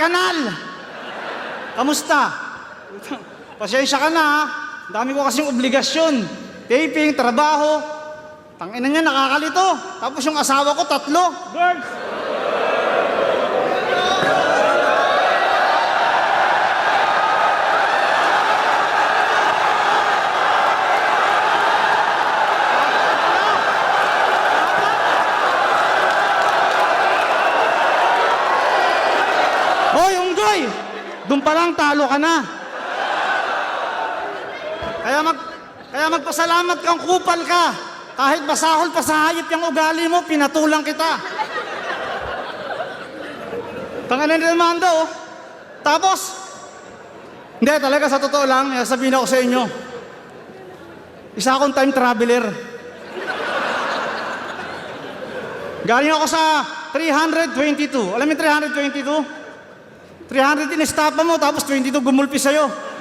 kanal! Kamusta? Pasensya ka na ha. Dami ko kasing obligasyon. Taping, trabaho. Tangina niya, nakakalito. Tapos yung asawa ko, 3. Girls! Hoy, Unggoy! Doon pa lang talo ka na. Kaya magpasalamat kang kupal ka. Kahit basahol pa sa hayop yung ugali mo, pinatulang kita. Tanganan ni Amanda, oh. Tapos, hindi talaga sa totoo lang, sabihin ako sa inyo. Isa akong time traveler. Galing ako sa 322. Alam mo yung 322? 300 inestapa mo, tapos 22 gumulpi sa'yo.